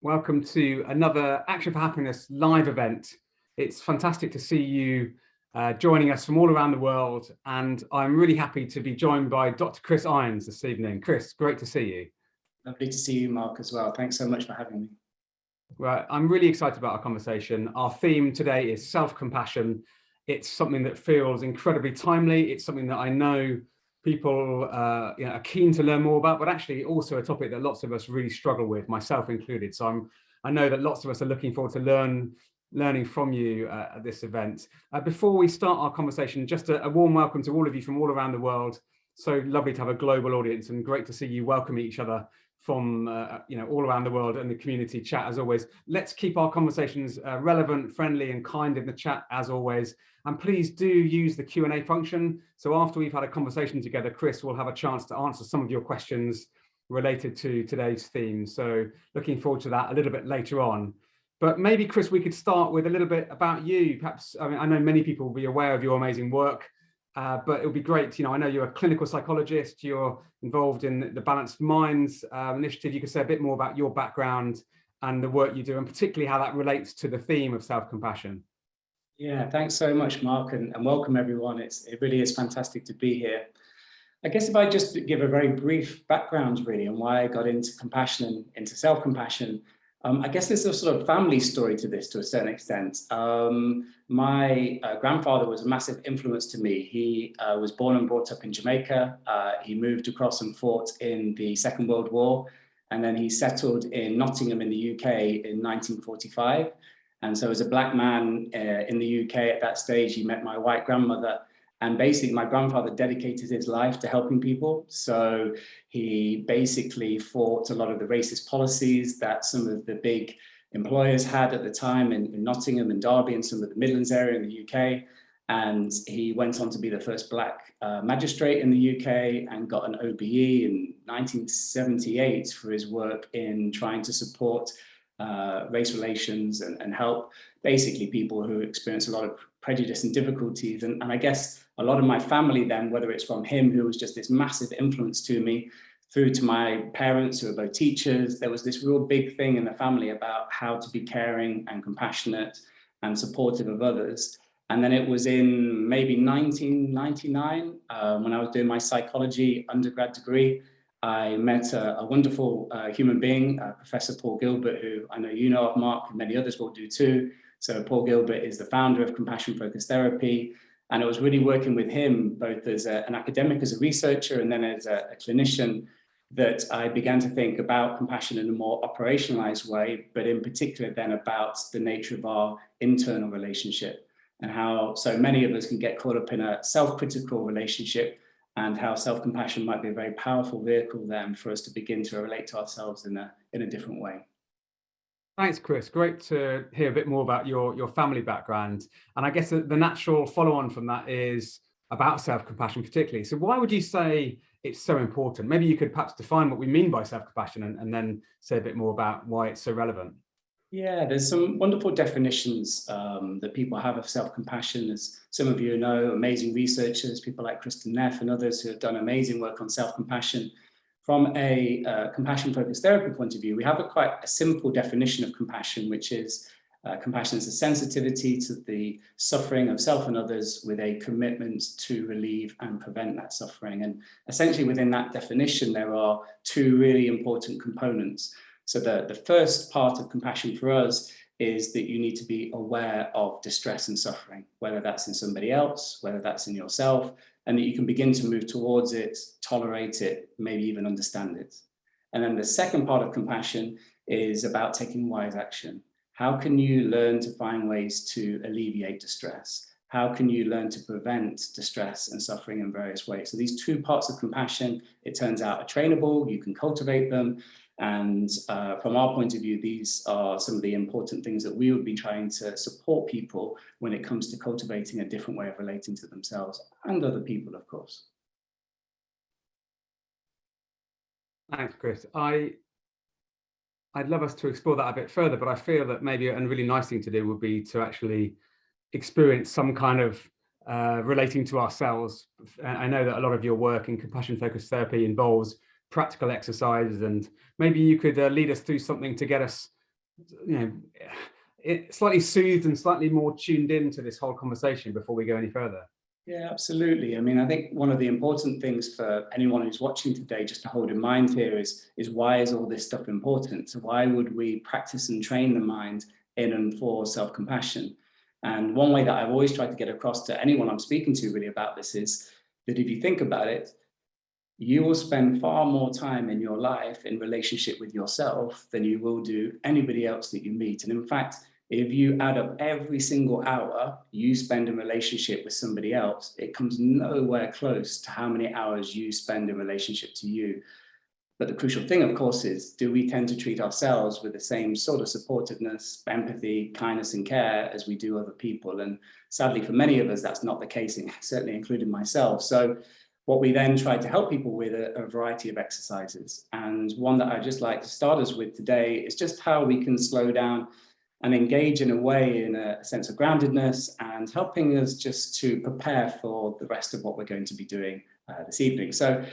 welcome to another Action for Happiness live event. It's fantastic to see you joining us from all around the world, and I'm really happy to be joined by Dr. Chris Irons this evening. Chris, great to see you. Lovely to see you, Mark, as well. Thanks so much for having me. Right, I'm really excited about our conversation. Our theme today is self-compassion. It's something that feels incredibly timely. It's something that I know people are keen to learn more about, but actually also a topic that lots of us really struggle with, myself included. So I know that lots of us are looking forward to learning from you at this event. Before we start our conversation, just a warm welcome to all of you from all around the world. So lovely to have a global audience and great to see you welcome each other from all around the world, and the community chat as always. Let's keep our conversations relevant, friendly and kind in the chat as always. And please do use the Q&A function. So after we've had a conversation together, Chris will have a chance to answer some of your questions related to today's theme. So looking forward to that a little bit later on. But maybe, Chris, we could start with a little bit about you. Perhaps, I know many people will be aware of your amazing work, but it would be great, I know you're a clinical psychologist, you're involved in the Balanced Minds initiative. You could say a bit more about your background and the work you do, and particularly how that relates to the theme of self-compassion. Yeah, thanks so much, Mark, and welcome everyone. It really is fantastic to be here. I guess if I just give a very brief background really on why I got into compassion and into self-compassion, I guess there's a sort of family story to this to a certain extent. My grandfather was a massive influence to me. He was born and brought up in Jamaica. He moved across and fought in the Second World War, and then he settled in Nottingham in the UK in 1945. And so as a black man in the UK at that stage, he met my white grandmother. And basically, my grandfather dedicated his life to helping people. So he basically fought a lot of the racist policies that some of the big employers had at the time in Nottingham and Derby and some of the Midlands area in the UK. And he went on to be the first black magistrate in the UK and got an OBE in 1978 for his work in trying to support race relations and help basically people who experience a lot of prejudice and difficulties. And I guess a lot of my family then, whether it's from him, who was just this massive influence to me, through to my parents who are both teachers, there was this real big thing in the family about how to be caring and compassionate and supportive of others. And then it was in maybe 1999, when I was doing my psychology undergrad degree, I met a wonderful human being, Professor Paul Gilbert, who I know you know of, Mark, and many others will do too. So Paul Gilbert is the founder of compassion-focused therapy. And it was really working with him, both as an academic, as a researcher, and then as a clinician, that I began to think about compassion in a more operationalized way, but in particular then about the nature of our internal relationship and how so many of us can get caught up in a self-critical relationship, and how self-compassion might be a very powerful vehicle then for us to begin to relate to ourselves in a different way. Thanks, Chris. Great to hear a bit more about your family background. And I guess the natural follow-on from that is about self-compassion particularly. So why would you say it's so important? Maybe you could perhaps define what we mean by self-compassion and then say a bit more about why it's so relevant. Yeah, there's some wonderful definitions that people have of self-compassion. As some of you know, amazing researchers, people like Kristen Neff and others who have done amazing work on self-compassion. From a compassion-focused therapy point of view, we have quite a simple definition of compassion, which is compassion is a sensitivity to the suffering of self and others with a commitment to relieve and prevent that suffering. And essentially within that definition, there are two really important components. So the first part of compassion for us is that you need to be aware of distress and suffering, whether that's in somebody else, whether that's in yourself, and that you can begin to move towards it, tolerate it, maybe even understand it. And then the second part of compassion is about taking wise action. How can you learn to find ways to alleviate distress? How can you learn to prevent distress and suffering in various ways? So these two parts of compassion, it turns out, are trainable, you can cultivate them. And from our point of view, these are some of the important things that we would be trying to support people when it comes to cultivating a different way of relating to themselves and other people, of course. Thanks, Chris. I'd love us to explore that a bit further, but I feel that maybe a really nice thing to do would be to actually experience some kind of relating to ourselves. I know that a lot of your work in compassion-focused therapy involves practical exercises, and maybe you could lead us through something to get us you know, slightly soothed and slightly more tuned in to this whole conversation before we go any further? Yeah, absolutely. I mean, I think one of the important things for anyone who's watching today just to hold in mind here is why is all this stuff important? So why would we practice and train the mind in and for self-compassion? And one way that I've always tried to get across to anyone I'm speaking to really about this is that if you think about it, you will spend far more time in your life in relationship with yourself than you will do anybody else that you meet. And in fact, if you add up every single hour you spend in relationship with somebody else, it comes nowhere close to how many hours you spend in relationship to you. But the crucial thing, of course, is do we tend to treat ourselves with the same sort of supportiveness, empathy, kindness, and care as we do other people? And sadly, for many of us, that's not the case, certainly including myself. So what we then try to help people with are a variety of exercises. And one that I'd just like to start us with today is just how we can slow down and engage in a way in a sense of groundedness and helping us just to prepare for the rest of what we're going to be doing this evening. So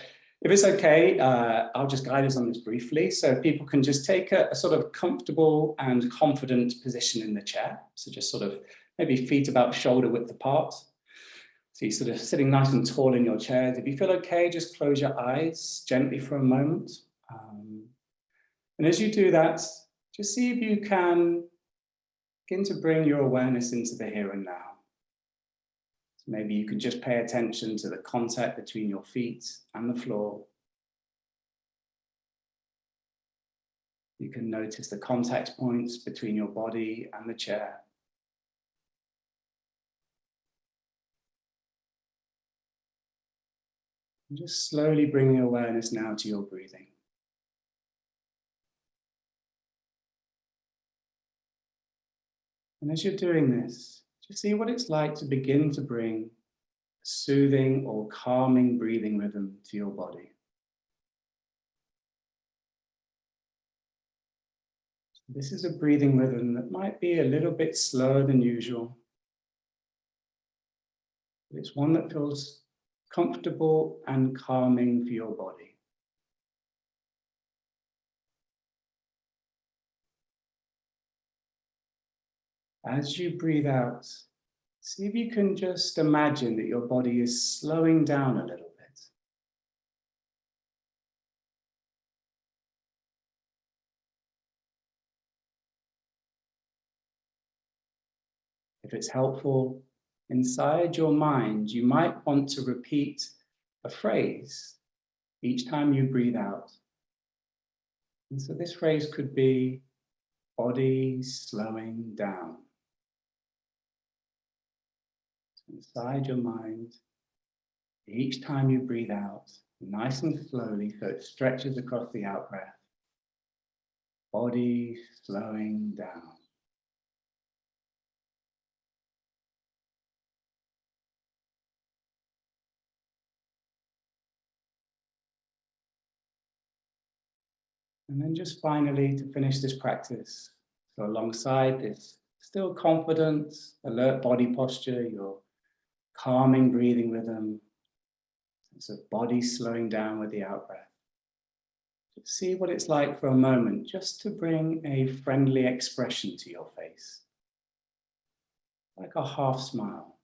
if it's okay, I'll just guide us on this briefly. So people can just take a sort of comfortable and confident position in the chair. So just sort of maybe feet about shoulder width apart. So you're sort of sitting nice and tall in your chairs. If you feel okay, just close your eyes gently for a moment. And as you do that, just see if you can begin to bring your awareness into the here and now. So maybe you can just pay attention to the contact between your feet and the floor. You can notice the contact points between your body and the chair. And just slowly bringing awareness now to your breathing. And as you're doing this, just see what it's like to begin to bring a soothing or calming breathing rhythm to your body. This is a breathing rhythm that might be a little bit slower than usual. But it's one that feels comfortable and calming for your body. As you breathe out, see if you can just imagine that your body is slowing down a little bit. If it's helpful, inside your mind, you might want to repeat a phrase each time you breathe out. And so this phrase could be body slowing down. So inside your mind, each time you breathe out, nice and slowly, so it stretches across the out breath. Body slowing down. And then just finally, to finish this practice, so alongside this still confident, alert body posture, your calming breathing rhythm, so body slowing down with the out breath. Just see what it's like for a moment, just to bring a friendly expression to your face, like a half smile.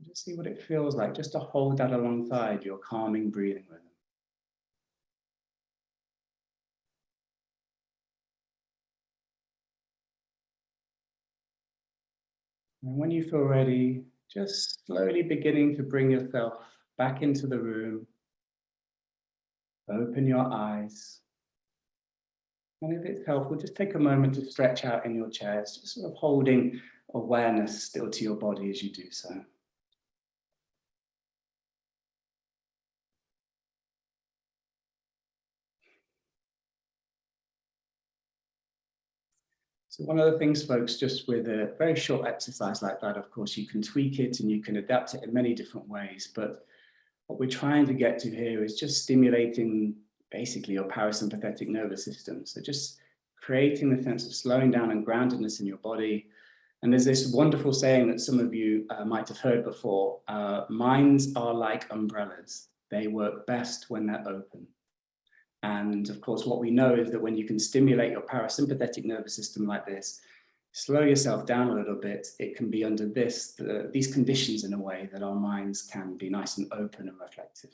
Just see what it feels like, just to hold that alongside your calming breathing rhythm. And when you feel ready, just slowly beginning to bring yourself back into the room. Open your eyes. And if it's helpful, just take a moment to stretch out in your chairs, just sort of holding awareness still to your body as you do so. So one of the things, folks, just with a very short exercise like that, of course, you can tweak it and you can adapt it in many different ways. But what we're trying to get to here is just stimulating basically your parasympathetic nervous system. So just creating the sense of slowing down and groundedness in your body. And there's this wonderful saying that some of you might have heard before, minds are like umbrellas. They work best when they're open. And of course, what we know is that when you can stimulate your parasympathetic nervous system like this, slow yourself down a little bit, it can be under these conditions in a way that our minds can be nice and open and reflective.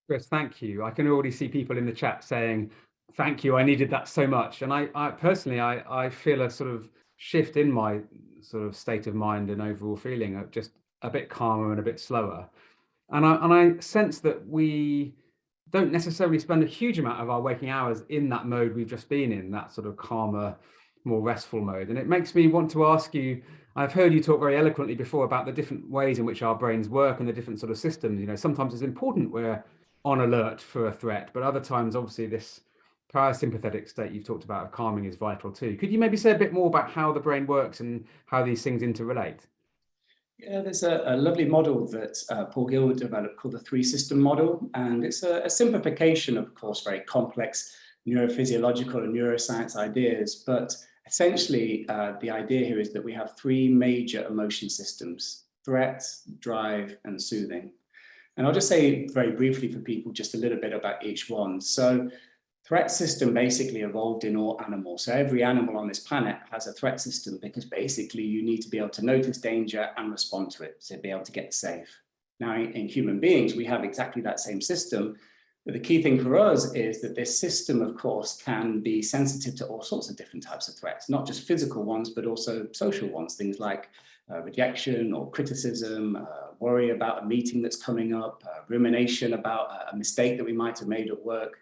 Chris, thank you. I can already see people in the chat saying, thank you, I needed that so much. And I personally, I feel a sort of shift in my sort of state of mind and overall feeling of just a bit calmer and a bit slower. And I sense that we don't necessarily spend a huge amount of our waking hours in that mode we've just been in, that sort of calmer, more restful mode. And it makes me want to ask you, I've heard you talk very eloquently before about the different ways in which our brains work and the different sort of systems. You know, sometimes it's important we're on alert for a threat, but other times, obviously, this parasympathetic state you've talked about of calming is vital too. Could you maybe say a bit more about how the brain works and how these things interrelate? Yeah, there's a lovely model that Paul Gilbert developed called the three-system model. And it's a simplification of course, very complex neurophysiological and neuroscience ideas. But essentially, the idea here is that we have three major emotion systems: threat, drive, and soothing. And I'll just say very briefly for people just a little bit about each one. So threat system basically evolved in all animals. So every animal on this planet has a threat system because basically you need to be able to notice danger and respond to it to be able to get safe. Now in human beings, we have exactly that same system. But the key thing for us is that this system, of course, can be sensitive to all sorts of different types of threats, not just physical ones, but also social ones, things like rejection or criticism, worry about a meeting that's coming up, rumination about a mistake that we might have made at work.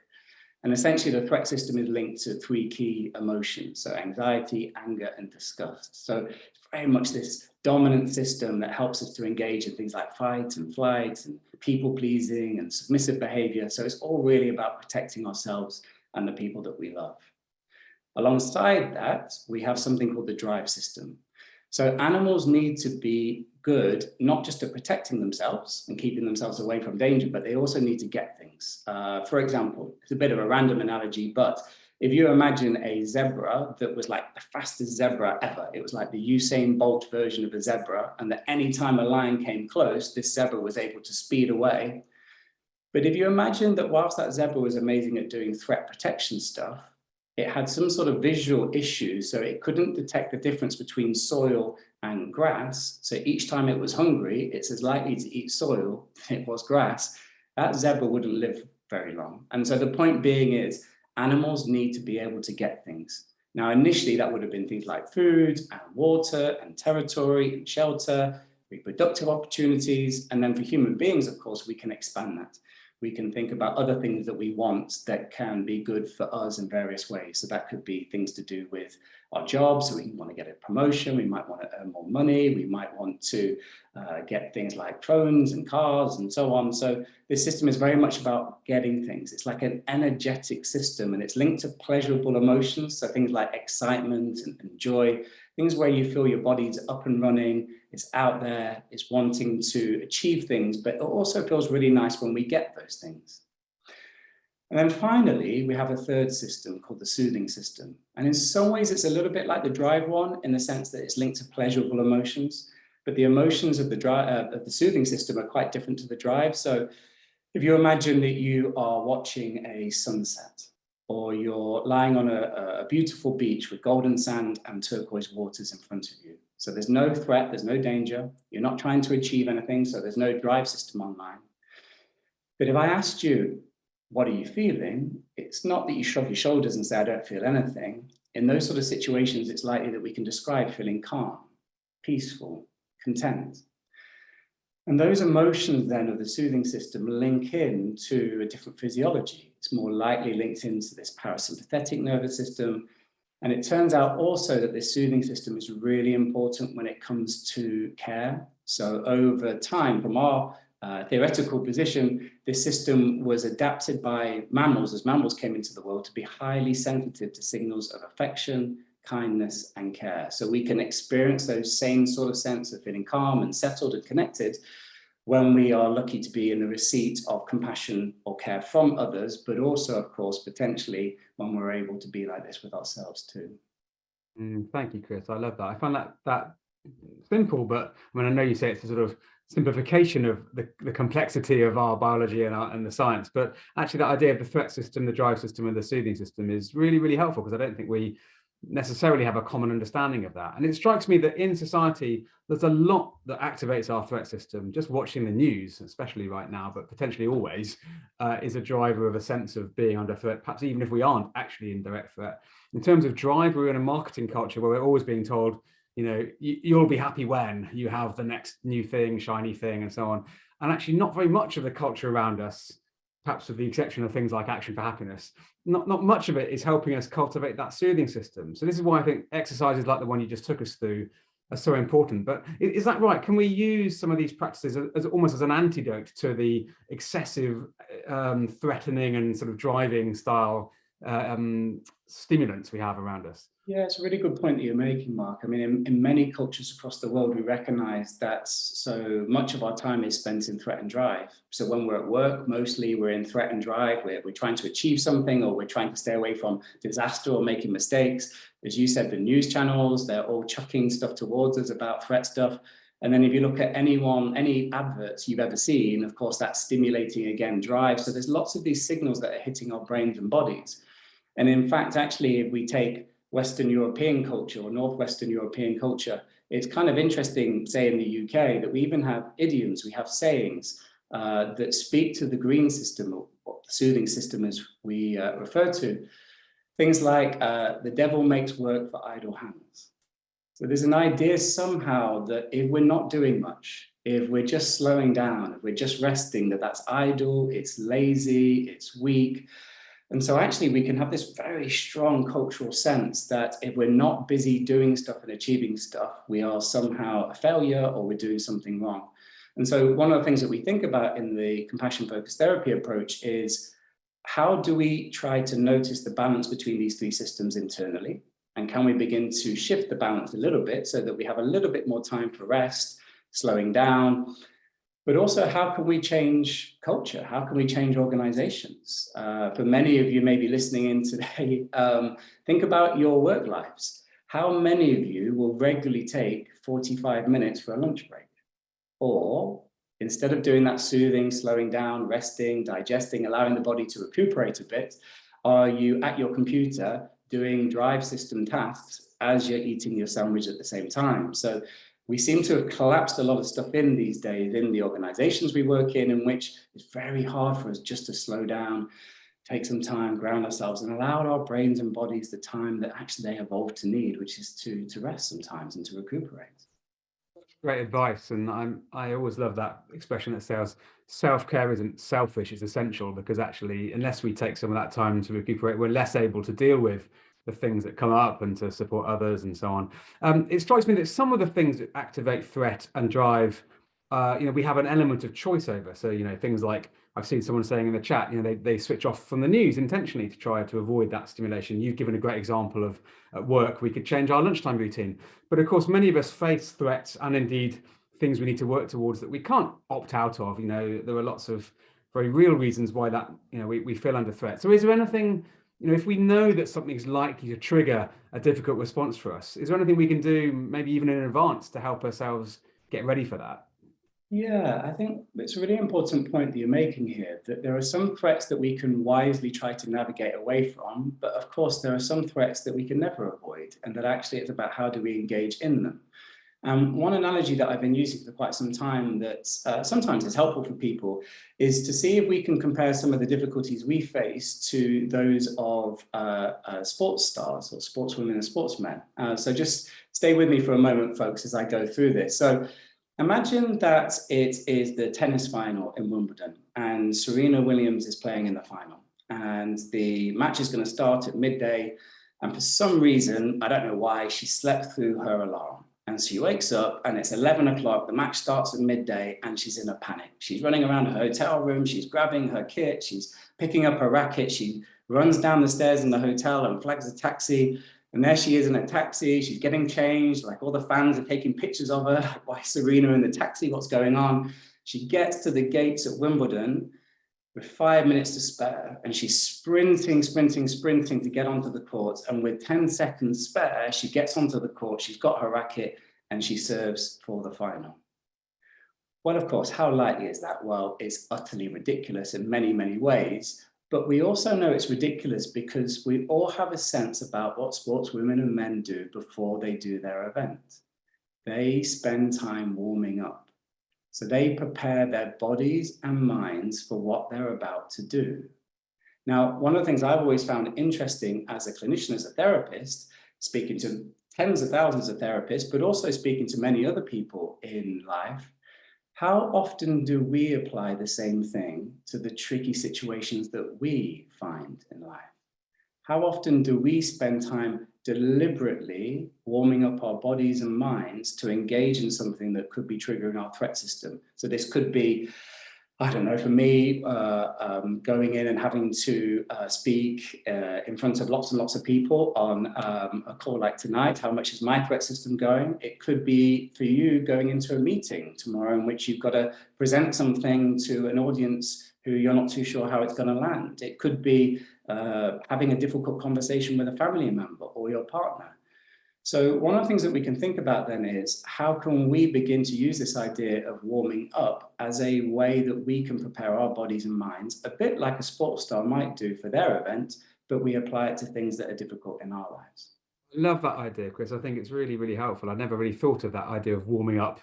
And essentially, the threat system is linked to three key emotions: so anxiety, anger, and disgust. So it's very much this dominant system that helps us to engage in things like fight and flight and people pleasing and submissive behavior. So it's all really about protecting ourselves and the people that we love. Alongside that, we have something called the drive system. So animals need to be good, not just at protecting themselves and keeping themselves away from danger, but they also need to get things. For example, it's a bit of a random analogy, but if you imagine a zebra that was like the fastest zebra ever, it was like the Usain Bolt version of a zebra, and that any time a lion came close, this zebra was able to speed away. But if you imagine that whilst that zebra was amazing at doing threat protection stuff, it had some sort of visual issue, so it couldn't detect the difference between soil and grass. So each time it was hungry, it's as likely to eat soil than it was grass. That zebra wouldn't live very long. And so the point being is, animals need to be able to get things. Now, initially, that would have been things like food and water and territory and shelter, reproductive opportunities. And then for human beings, of course, we can expand that. We can think about other things that we want that can be good for us in various ways. So that could be things to do with our jobs. So we want to get a promotion. We might want to earn more money. We might want to get things like phones and cars and so on. So this system is very much about getting things. It's like an energetic system, and it's linked to pleasurable emotions. So things like excitement and joy, things where you feel your body's up and running, it's out there, it's wanting to achieve things, but it also feels really nice when we get those things. And then finally, we have a third system called the soothing system. And in some ways, it's a little bit like the drive one in the sense that it's linked to pleasurable emotions, but the emotions of the soothing system are quite different to the drive. So if you imagine that you are watching a sunset, or you're lying on a beautiful beach with golden sand and turquoise waters in front of you. So there's no threat, there's no danger. You're not trying to achieve anything, so there's no drive system online. But if I asked you, what are you feeling? It's not that you shrug your shoulders and say, I don't feel anything. In those sort of situations, it's likely that we can describe feeling calm, peaceful, content. And those emotions then of the soothing system link in to a different physiology. It's more likely linked into this parasympathetic nervous system. And it turns out also that this soothing system is really important when it comes to care. So over time, from our theoretical position, this system was adapted by mammals as mammals came into the world to be highly sensitive to signals of affection, kindness, and care. So we can experience those same sort of sense of feeling calm and settled and connected when we are lucky to be in the receipt of compassion or care from others, but also, of course, potentially when we're able to be like this with ourselves too. Thank you, Chris. I love that. I find that simple, but I mean, I know you say it's a sort of simplification of the complexity of our biology and the science. But actually that idea of the threat system, the drive system, and the soothing system is really, really helpful, because I don't think we necessarily have a common understanding of that. And it strikes me that in society, there's a lot that activates our threat system. Just watching the news, especially right now, but potentially always, is a driver of a sense of being under threat, perhaps even if we aren't actually in direct threat. In terms of drive, we're in a marketing culture where we're always being told, you know, you'll be happy when you have the next new thing, shiny thing, and so on. And actually not very much of the culture around us, perhaps with the exception of things like Action for Happiness, not much of it is helping us cultivate that soothing system. So this is why I think exercises like the one you just took us through are so important. But is that right? Can we use some of these practices as almost as an antidote to the excessive threatening and sort of driving style stimulants we have around us? Yeah, it's a really good point that you're making, Mark. I mean, in many cultures across the world, we recognize that so much of our time is spent in threat and drive. So when we're at work, mostly we're in threat and drive. We're trying to achieve something, or we're trying to stay away from disaster or making mistakes. As you said, the news channels, they're all chucking stuff towards us about threat stuff. And then if you look at any adverts you've ever seen, of course, that's stimulating, again, drive. So there's lots of these signals that are hitting our brains and bodies. And in fact, actually, if we take Western European culture or Northwestern European culture, it's kind of interesting, say in the UK, that we even have idioms, we have sayings that speak to the green system, or the soothing system as we refer to. Things like the devil makes work for idle hands. So there's an idea somehow that if we're not doing much, if we're just slowing down, if we're just resting, that's idle, it's lazy, it's weak. And so actually we can have this very strong cultural sense that if we're not busy doing stuff and achieving stuff, we are somehow a failure or we're doing something wrong. And so one of the things that we think about in the compassion-focused therapy approach is, how do we try to notice the balance between these three systems internally? And can we begin to shift the balance a little bit so that we have a little bit more time for rest, slowing down? But also, how can we change culture? How can we change organizations? For many of you maybe listening in today, think about your work lives. How many of you will regularly take 45 minutes for a lunch break? Or instead of doing that soothing, slowing down, resting, digesting, allowing the body to recuperate a bit, are you at your computer doing drive system tasks as you're eating your sandwich at the same time? So we seem to have collapsed a lot of stuff in these days in the organizations we work in which it's very hard for us just to slow down, take some time, ground ourselves, and allow our brains and bodies the time that actually they evolved to need, which is to rest sometimes and to recuperate. Great advice. And I always love that expression that says self-care isn't selfish, it's essential, because actually, unless we take some of that time to recuperate, we're less able to deal with the things that come up and to support others and so on. It strikes me that some of the things that activate threat and drive, we have an element of choice over. So, things like I've seen someone saying in the chat, they switch off from the news intentionally to try to avoid that stimulation. You've given a great example of at work, we could change our lunchtime routine. But of course, many of us face threats and indeed things we need to work towards that we can't opt out of. There are lots of very real reasons why that, we feel under threat. So is there anything, if we know that something's likely to trigger a difficult response for us, is there anything we can do, maybe even in advance, to help ourselves get ready for that? Yeah, I think it's a really important point that you're making here, that there are some threats that we can wisely try to navigate away from, but of course there are some threats that we can never avoid, and that actually it's about how do we engage in them. One analogy that I've been using for quite some time that sometimes is helpful for people is to see if we can compare some of the difficulties we face to those of sports stars or sportswomen and sportsmen. So just stay with me for a moment, folks, as I go through this. So imagine that it is the tennis final in Wimbledon and Serena Williams is playing in the final, and the match is going to start at midday. And for some reason, I don't know why, she slept through her alarm. And she wakes up and it's 11 o'clock, the match starts at midday, and she's in a panic. She's running around her hotel room, she's grabbing her kit, she's picking up her racket, she runs down the stairs in the hotel and flags a taxi. And there she is in a taxi, she's getting changed, like all the fans are taking pictures of her. Why Serena in the taxi, what's going on? She gets to the gates at Wimbledon with 5 minutes to spare, and she's sprinting to get onto the court. And with 10 seconds spare, she gets onto the court, she's got her racket, and she serves for the final. Well, of course, how likely is that? Well, it's utterly ridiculous in many, many ways. But we also know it's ridiculous because we all have a sense about what sportswomen and men do before they do their event. They spend time warming up. So they prepare their bodies and minds for what they're about to do. Now, one of the things I've always found interesting as a clinician, as a therapist, speaking to tens of thousands of therapists, but also speaking to many other people in life, how often do we apply the same thing to the tricky situations that we find in life? How often do we spend time deliberately warming up our bodies and minds to engage in something that could be triggering our threat system? So this could be, I don't know, for me, going in and having to speak in front of lots and lots of people on a call like tonight. How much is my threat system going? It could be for you going into a meeting tomorrow in which you've got to present something to an audience who you're not too sure how it's going to land. It could be having a difficult conversation with a family member or your partner. So one of the things that we can think about then is how can we begin to use this idea of warming up as a way that we can prepare our bodies and minds, a bit like a sports star might do for their event, but we apply it to things that are difficult in our lives. Love that idea, Chris. I think it's really, really helpful. I never really thought of that idea of warming up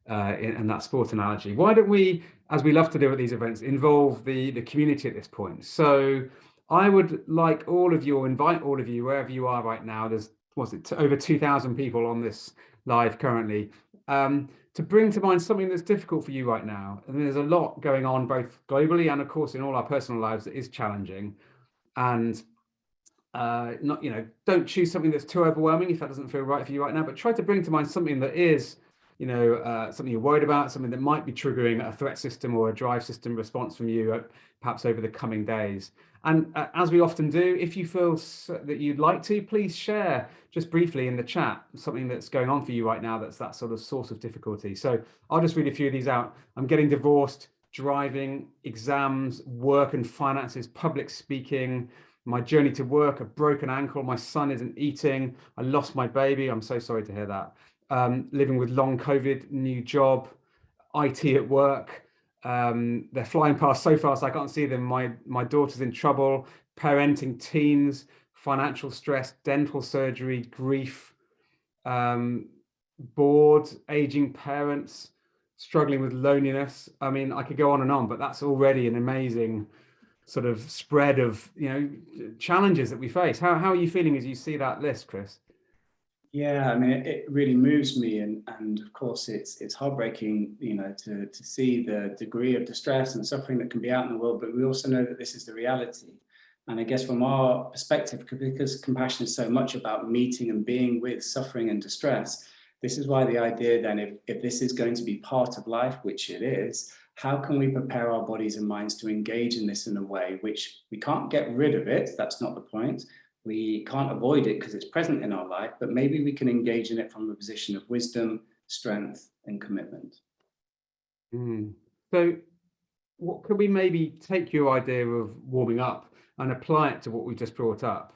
in that sport analogy. Why don't we, as we love to do at these events, involve the community at this point? So I would like invite all of you, wherever you are right now. There's, over 2,000 people on this live currently, to bring to mind something that's difficult for you right now. And there's a lot going on both globally and of course in all our personal lives that is challenging. And don't choose something that's too overwhelming if that doesn't feel right for you right now, but try to bring to mind something that is, something you're worried about, something that might be triggering a threat system or a drive system response from you, perhaps over the coming days. And as we often do, if you feel that you'd like to, please share just briefly in the chat something that's going on for you right now that's that sort of source of difficulty. So I'll just read a few of these out. I'm getting divorced, driving, exams, work and finances, public speaking, my journey to work, a broken ankle, my son isn't eating, I lost my baby, I'm so sorry to hear that. Living with long COVID, new job, IT at work, they're flying past so fast I can't see them, my daughter's in trouble, parenting teens, financial stress, dental surgery, grief, bored, aging parents, struggling with loneliness. I mean, I could go on and on, but that's already an amazing sort of spread of challenges that we face. How are you feeling as you see that list, Chris? Yeah, I mean, it really moves me, and of course it's heartbreaking, to see the degree of distress and suffering that can be out in the world. But we also know that this is the reality, and I guess from our perspective, because compassion is so much about meeting and being with suffering and distress, this is why the idea then, if this is going to be part of life, which it is, how can we prepare our bodies and minds to engage in this in a way which we can't get rid of it? That's not the point. We can't avoid it because it's present in our life, but maybe we can engage in it from a position of wisdom, strength, and commitment. So what could we maybe take your idea of warming up and apply it to what we just brought up?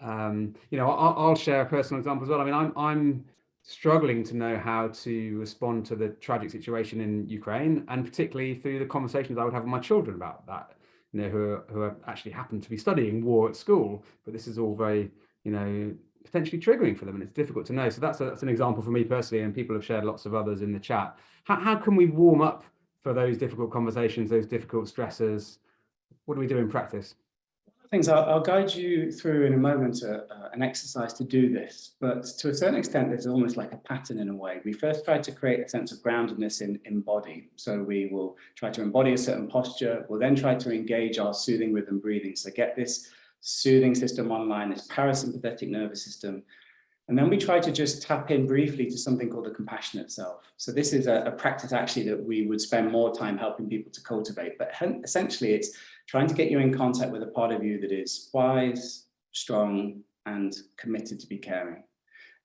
I'll share a personal example as well. I mean, I'm struggling to know how to respond to the tragic situation in Ukraine, and particularly through the conversations I would have with my children about that, who are actually happen to be studying war at school, but this is all very, potentially triggering for them, and it's difficult to know. So that's an example for me personally, and people have shared lots of others in the chat. How can we warm up for those difficult conversations, those difficult stressors? What do we do in practice? Things I'll guide you through in a moment, an exercise to do this, but to a certain extent there's almost like a pattern in a way. We first try to create a sense of groundedness in body, so we will try to embody a certain posture. We'll then try to engage our soothing rhythm breathing, so get this soothing system online, this parasympathetic nervous system, and then we try to just tap in briefly to something called the compassionate self. So this is a practice actually that we would spend more time helping people to cultivate, but essentially it's trying to get you in contact with a part of you that is wise, strong, and committed to be caring.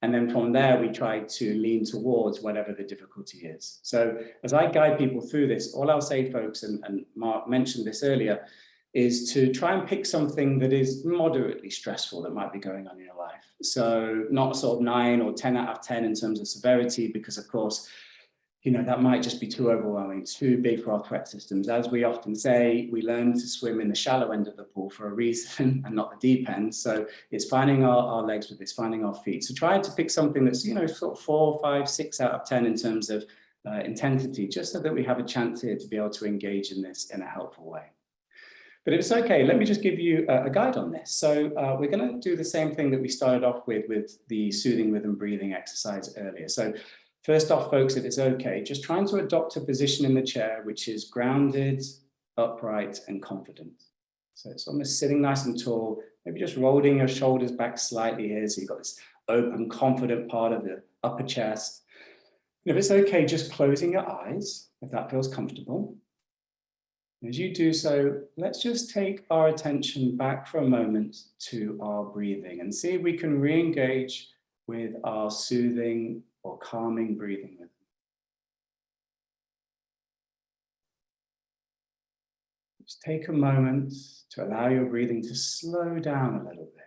And then from there, we try to lean towards whatever the difficulty is. So as I guide people through this, all I'll say, folks, and Mark mentioned this earlier, is to try and pick something that is moderately stressful that might be going on in your life. So not sort of 9 or 10 out of 10 in terms of severity, because of course, that might just be too overwhelming, too big for our threat systems. As we often say, we learn to swim in the shallow end of the pool for a reason and not the deep end. So it's finding our legs with this, finding our feet. So try to pick something that's, sort of 4, 5, 6 out of 10 in terms of intensity, just so that we have a chance here to be able to engage in this in a helpful way. But if it's okay, let me just give you a guide on this. So we're going to do the same thing that we started off with the soothing rhythm breathing exercise earlier. So first off, folks, if it's okay, just trying to adopt a position in the chair which is grounded, upright, and confident. So it's almost sitting nice and tall, maybe just rolling your shoulders back slightly here, so you've got this open, confident part of the upper chest. And if it's okay, just closing your eyes, if that feels comfortable. As you do so, let's just take our attention back for a moment to our breathing and see if we can re-engage with our soothing or calming breathing rhythm. Just take a moment to allow your breathing to slow down a little bit.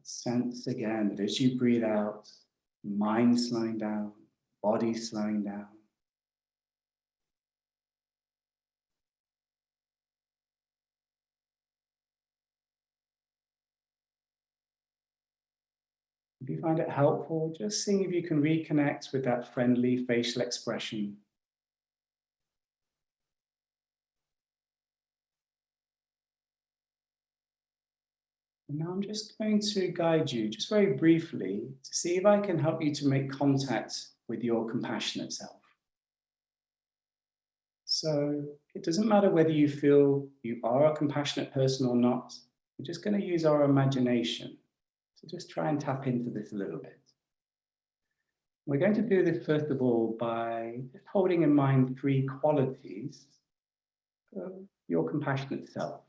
Sense again that as you breathe out, mind slowing down, body slowing down. If you find it helpful, just seeing if you can reconnect with that friendly facial expression. And now I'm just going to guide you, just very briefly, to see if I can help you to make contact with your compassionate self. So it doesn't matter whether you feel you are a compassionate person or not. We're just going to use our imagination to just try and tap into this a little bit. We're going to do this first of all by just holding in mind 3 qualities of your compassionate self.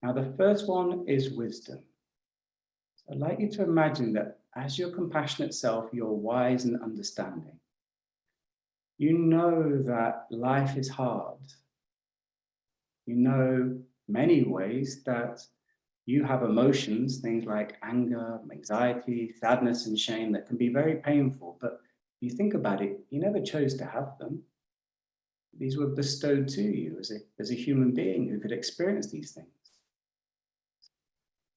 Now, the first one is wisdom. So I'd like you to imagine that as your compassionate self, you're wise and understanding. You know that life is hard. You know many ways that you have emotions, things like anger, anxiety, sadness, and shame that can be very painful. But if you think about it, you never chose to have them. These were bestowed to you as a human being who could experience these things.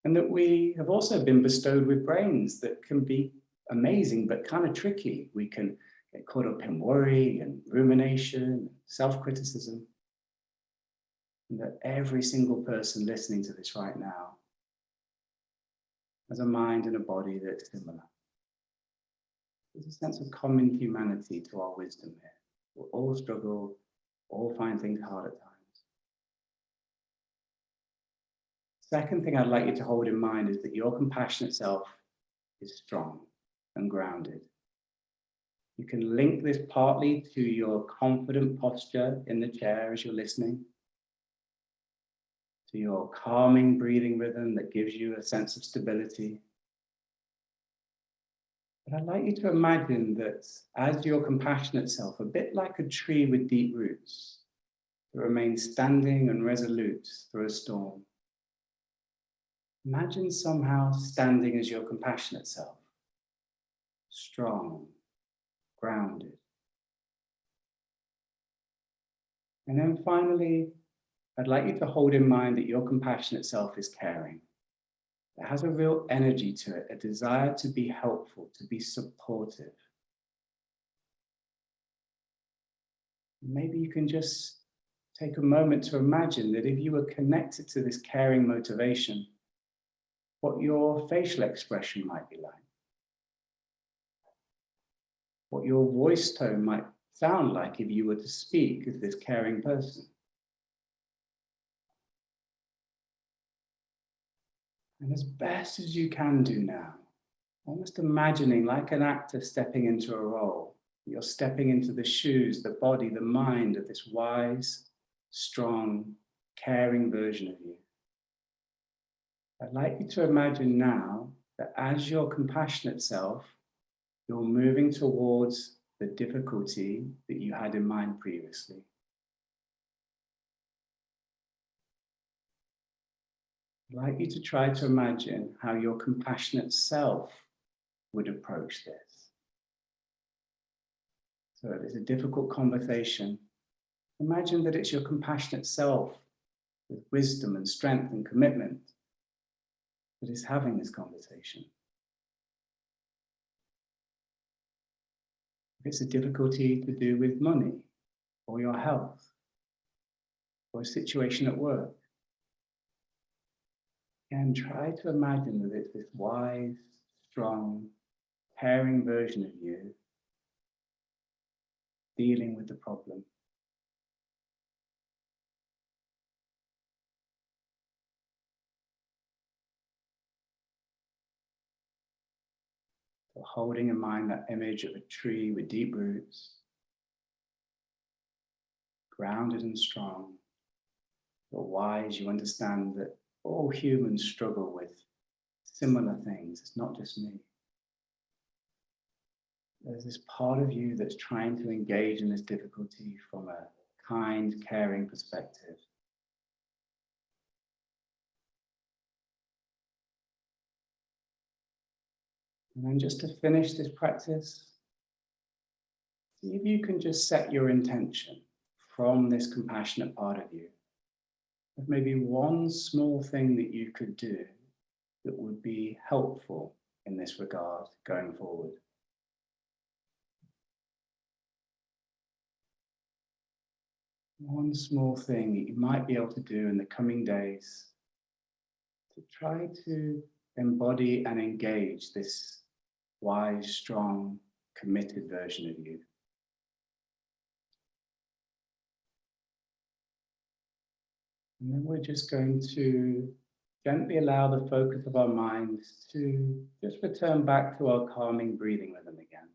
And that we have also been bestowed with brains that can be amazing, but kind of tricky. We can get caught up in worry and rumination, self-criticism. And that every single person listening to this right now has a mind and a body that's similar. There's a sense of common humanity to our wisdom here. We'll all struggle, all find things hard at times. Second thing I'd like you to hold in mind is that your compassionate self is strong and grounded. You can link this partly to your confident posture in the chair as you're listening, to your calming breathing rhythm that gives you a sense of stability. But I'd like you to imagine that as your compassionate self, a bit like a tree with deep roots, that remains standing and resolute through a storm. Imagine somehow standing as your compassionate self, strong, grounded. And then finally, I'd like you to hold in mind that your compassionate self is caring. It has a real energy to it, a desire to be helpful, to be supportive. Maybe you can just take a moment to imagine that if you were connected to this caring motivation, what your facial expression might be like, what your voice tone might sound like if you were to speak as this caring person. And as best as you can do now, almost imagining like an actor stepping into a role, you're stepping into the shoes, the body, the mind of this wise, strong, caring version of you. I'd like you to imagine now that as your compassionate self, you're moving towards the difficulty that you had in mind previously. I'd like you to try to imagine how your compassionate self would approach this. So if it's a difficult conversation, imagine that it's your compassionate self with wisdom and strength and commitment that is having this conversation. If it's a difficulty to do with money or your health or a situation at work, again, try to imagine that it's this wise, strong, caring version of you dealing with the problem. So holding in mind that image of a tree with deep roots, grounded and strong, but wise, you understand that all humans struggle with similar things. It's not just me. There's this part of you that's trying to engage in this difficulty from a kind, caring perspective. And then just to finish this practice, see if you can just set your intention from this compassionate part of you. Of maybe one small thing that you could do that would be helpful in this regard going forward. One small thing that you might be able to do in the coming days to try to embody and engage this wise, strong, committed version of you. And then we're just going to gently allow the focus of our minds to just return back to our calming breathing rhythm again.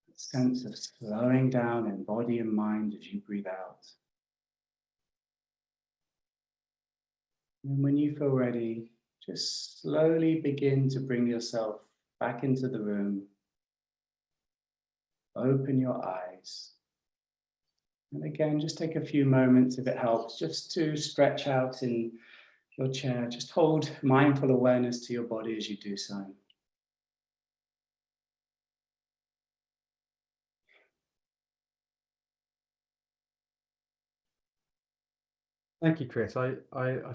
A sense of slowing down in body and mind as you breathe out. And when you feel ready, just slowly begin to bring yourself back into the room. Open your eyes. And again, just take a few moments, if it helps, just to stretch out in your chair. Just hold mindful awareness to your body as you do so. Thank you, Chris. I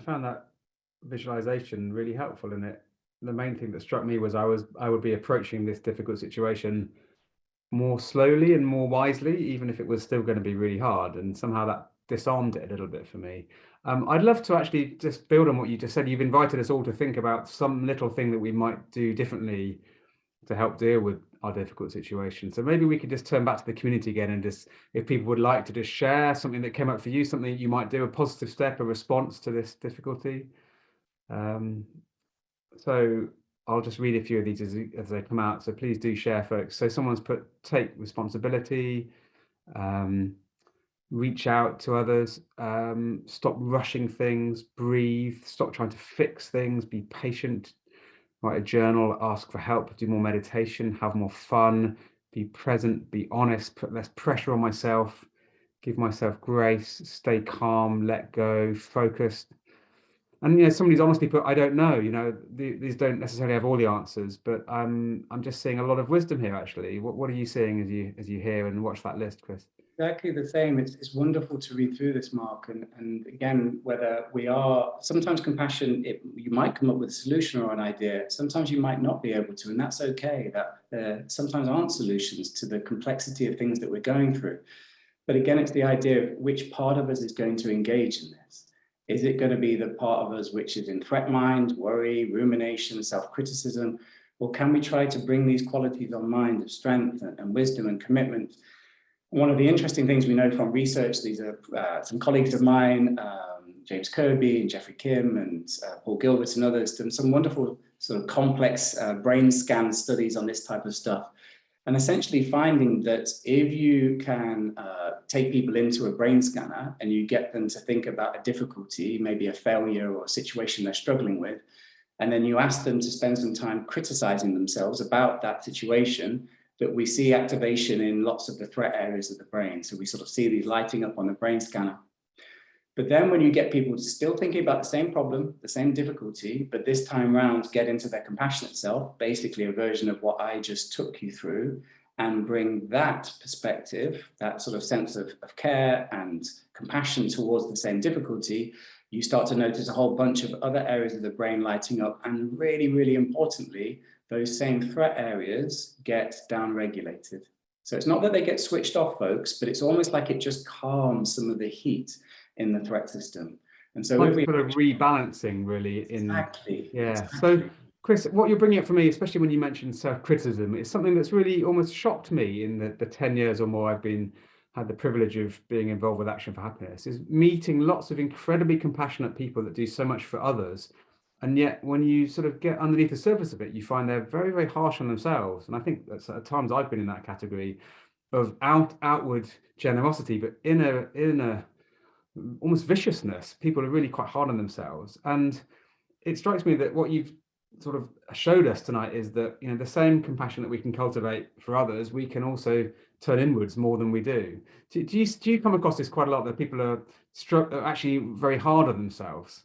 found that visualization really helpful in it. The main thing that struck me was I would be approaching this difficult situation more slowly and more wisely, even if it was still going to be really hard. And somehow that disarmed it a little bit for me. I'd love to actually just build on what you just said. You've invited us all to think about some little thing that we might do differently to help deal with our difficult situation. So maybe we could just turn back to the community again and just, if people would like to just share something that came up for you, something that you might do, a positive step, a response to this difficulty. So I'll just read a few of these as they come out. So please do share, folks. So someone's put, take responsibility, reach out to others, stop rushing things, breathe, stop trying to fix things, be patient, write a journal, ask for help, do more meditation, have more fun, be present, be honest, put less pressure on myself, give myself grace, stay calm, let go, focused. And somebody's honestly put, I don't know, these don't necessarily have all the answers, but I'm just seeing a lot of wisdom here, actually. What are you seeing as you hear and watch that list, Chris? Exactly the same. It's wonderful to read through this, Mark. And again, whether we are, sometimes compassion, you might come up with a solution or an idea. Sometimes you might not be able to, and that's okay. That there sometimes aren't solutions to the complexity of things that we're going through. But again, it's the idea of which part of us is going to engage in this. Is it going to be the part of us which is in threat mind, worry, rumination, self-criticism? Or can we try to bring these qualities on mind of strength and wisdom and commitment? One of the interesting things we know from research, these are some colleagues of mine, James Kirby and Jeffrey Kim and Paul Gilbert and others, done some wonderful sort of complex brain scan studies on this type of stuff. And essentially finding that if you can take people into a brain scanner and you get them to think about a difficulty, maybe a failure or a situation they're struggling with, and then you ask them to spend some time criticizing themselves about that situation, that we see activation in lots of the threat areas of the brain. So we sort of see these lighting up on the brain scanner. But then when you get people still thinking about the same problem, the same difficulty, but this time round get into their compassionate self, basically a version of what I just took you through, and bring that perspective, that sort of sense of care and compassion towards the same difficulty, you start to notice a whole bunch of other areas of the brain lighting up. And really, really importantly, those same threat areas get downregulated. So it's not that they get switched off, folks, but it's almost like it just calms some of the heat in the threat system. And so like sort of rebalancing really in exactly. So Chris, what you're bringing up for me, especially when you mentioned self-criticism, is something that's really almost shocked me in the 10 years or more I've had the privilege of being involved with Action for Happiness, is meeting lots of incredibly compassionate people that do so much for others. And yet when you sort of get underneath the surface of it, you find they're very, very harsh on themselves. And I think that's at times I've been in that category of outward generosity, but in a almost viciousness. People are really quite hard on themselves. And it strikes me that what you've sort of showed us tonight is that, you know, the same compassion that we can cultivate for others, we can also turn inwards more than we do. Do you come across this quite a lot, that people are actually very hard on themselves?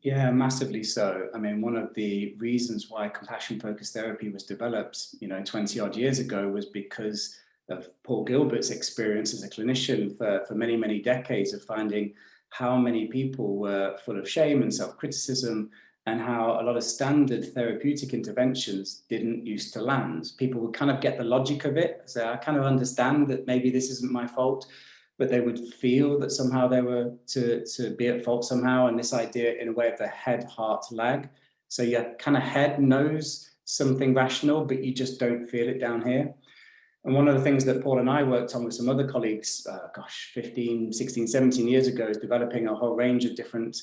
Yeah, massively so. I mean, one of the reasons why compassion focused therapy was developed, 20 odd years ago, was because of Paul Gilbert's experience as a clinician for many, many decades, of finding how many people were full of shame and self-criticism, and how a lot of standard therapeutic interventions didn't used to land. People would kind of get the logic of it. So I kind of understand that maybe this isn't my fault, but they would feel that somehow they were to be at fault somehow. And this idea, in a way, of the head-heart lag. So your kind of head knows something rational, but you just don't feel it down here. And one of the things that Paul and I worked on with some other colleagues, 15, 16, 17 years ago, is developing a whole range of different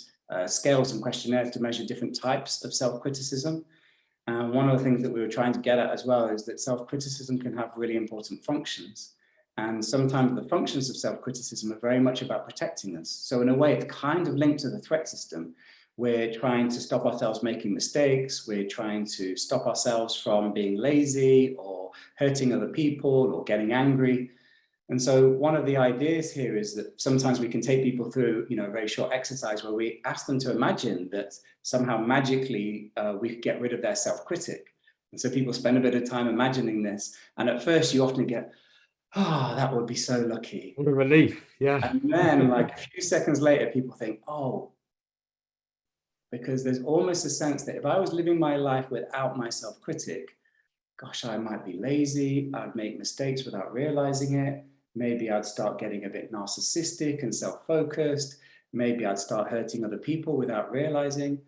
scales and questionnaires to measure different types of self-criticism. And one of the things that we were trying to get at as well is that self-criticism can have really important functions. And sometimes the functions of self-criticism are very much about protecting us. So in a way, it's kind of linked to the threat system. We're trying to stop ourselves making mistakes. We're trying to stop ourselves from being lazy or hurting other people or getting angry. And so one of the ideas here is that sometimes we can take people through, a very short exercise where we ask them to imagine that somehow magically we could get rid of their self-critic. And so people spend a bit of time imagining this. And at first you often get, oh, that would be so lucky. What a relief, yeah. And then like a few seconds later, people think, oh, because there's almost a sense that if I was living my life without my self-critic, gosh, I might be lazy, I'd make mistakes without realizing it. Maybe I'd start getting a bit narcissistic and self-focused. Maybe I'd start hurting other people without realizing.